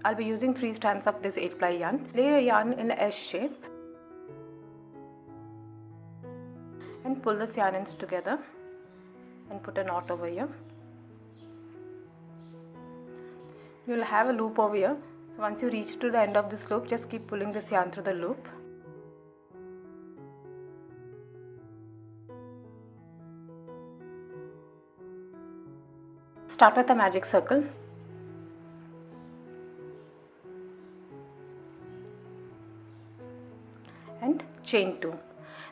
I'll be using 3 strands of this 8 ply yarn. Lay your yarn in a S shape and pull the yarn ends together and put a knot over here. You will have a loop over here. So once you reach to the end of this loop, just keep pulling this yarn through the loop. Start with a magic circle. And chain 2.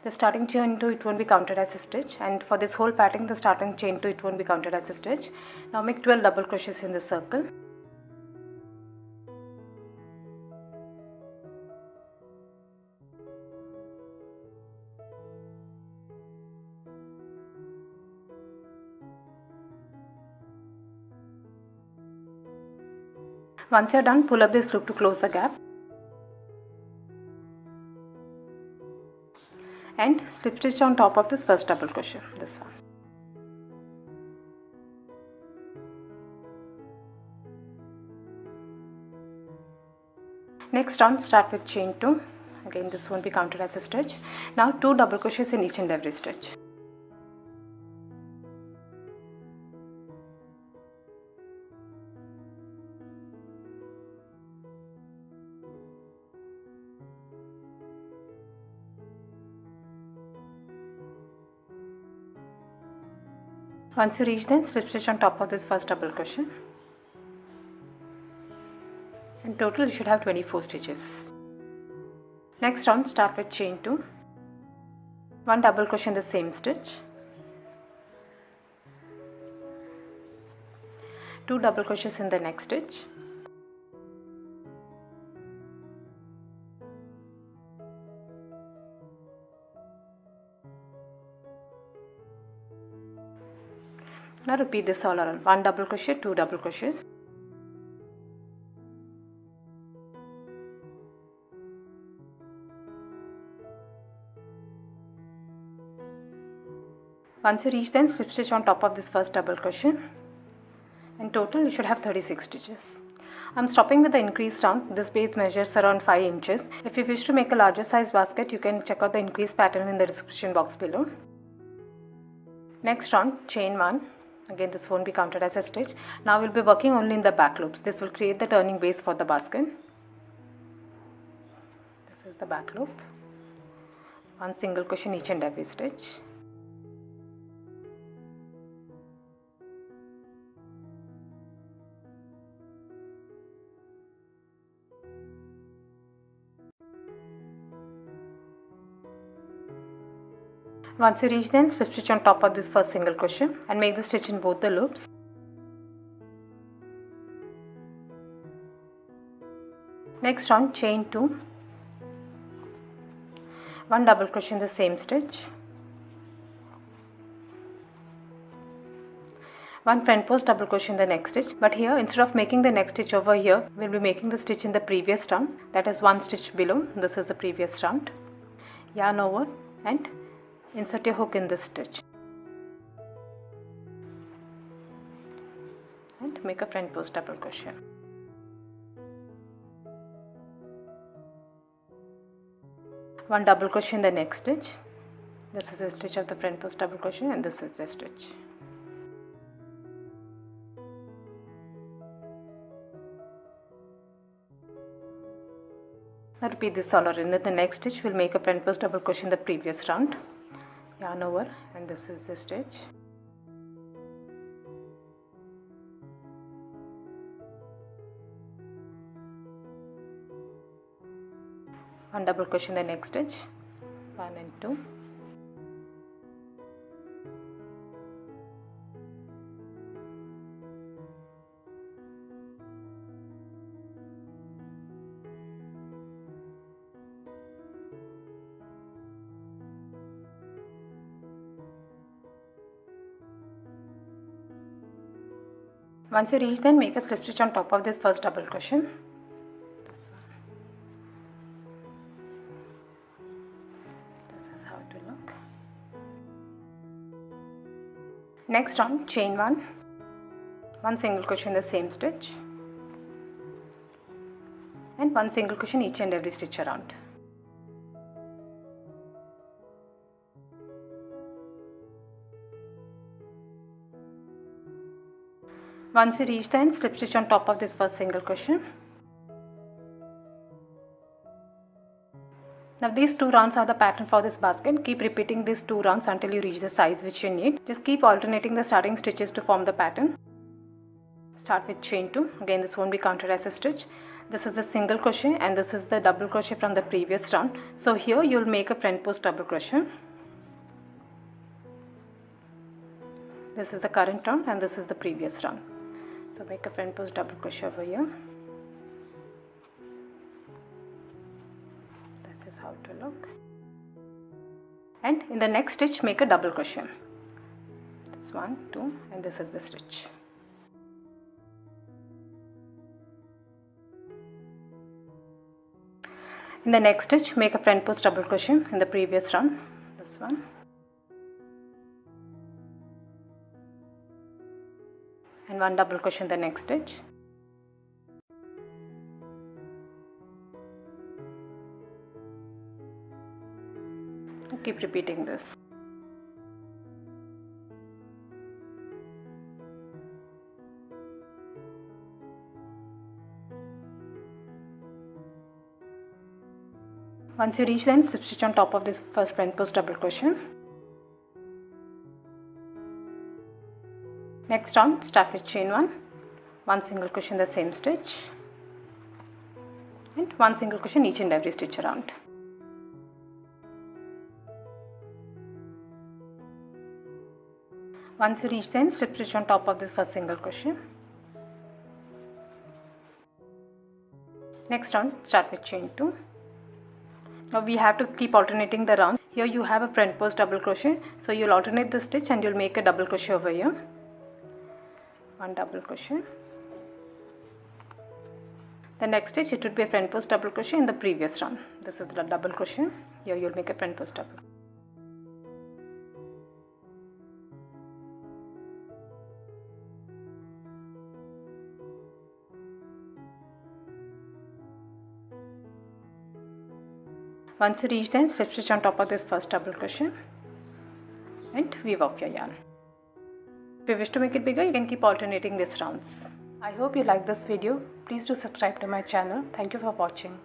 The starting chain 2, it won't be counted as a stitch, and for this whole pattern the starting chain 2, it won't be counted as a stitch. Now make 12 double crochets in the circle. Once you're done, pull up this loop to close the gap and slip stitch on top of this first double crochet, this one. Next on, start with chain 2. Again, this won't be counted as a stitch. Now 2 double crochets in each and every stitch. Once you reach, then slip stitch on top of this first double crochet. In total you should have 24 stitches. Next round, start with chain 2, 1 double crochet in the same stitch, 2 double crochets in the next stitch, now repeat this all around. 1 double crochet, 2 double crochets, once you reach, then slip stitch on top of this first double crochet. In total you should have 36 stitches. I'm stopping with the increased round. This base measures around 5 inches. If you wish to make a larger size basket, you can check out the increased pattern in the description box below. Next round, chain 1. Again, this won't be counted as a stitch. Now we'll be working only in the back loops. This will create the turning base for the basket. This is the back loop. 1 single crochet in each and every stitch. Once you reach, then slip stitch on top of this first single crochet and make the stitch in both the loops. Next on, chain 2, 1 double crochet in the same stitch, 1 front post double crochet in the next stitch, but here instead of making the next stitch over here, we'll be making the stitch in the previous round, that is 1 stitch below. This is the previous round. Yarn over and insert your hook in this stitch and make a front post double crochet. One double crochet in the next stitch. This is the stitch of the front post double crochet and this is the stitch. Now repeat this all around. In the next stitch we'll make a front post double crochet in the previous round. Yarn over and this is the stitch. One double crochet in the next stitch, 1 and 2. Once you reach, then make a slip stitch on top of this first double crochet. This is how it will look. Next on, chain 1, 1 single crochet in the same stitch, and one single crochet each and every stitch around. Once you reach the end, slip stitch on top of this first single crochet. Now these 2 rounds are the pattern for this basket. Keep repeating these 2 rounds until you reach the size which you need. Just keep alternating the starting stitches to form the pattern. Start with chain 2. Again, this won't be counted as a stitch. This is the single crochet and this is the double crochet from the previous round. So here you'll make a front post double crochet. This is the current round and this is the previous round. So make a front post double crochet over here. This is how to look. And in the next stitch, make a double crochet. That's 1, 2, and this is the stitch. In the next stitch, make a front post double crochet in the previous round. This one. And 1 double crochet in the next stitch. Keep repeating this. Once you reach the end, slip stitch on top of this first front post double crochet. Next round, start with chain 1, 1 single crochet in the same stitch, and 1 single crochet in each and every stitch around. Once you reach the end, slip stitch on top of this first single crochet. Next round, start with chain 2. Now we have to keep alternating the rounds. Here you have a front post double crochet, so you'll alternate the stitch and you'll make a double crochet over here. 1 double crochet. The next stitch, it would be a front post double crochet in the previous round. This is the double crochet. Here you'll make a front post double. Once you reach the end, slip stitch on top of this first double crochet and weave off your yarn. If you wish to make it bigger, you can keep alternating these rounds. I hope you like this video. Please do subscribe to my channel. Thank you for watching.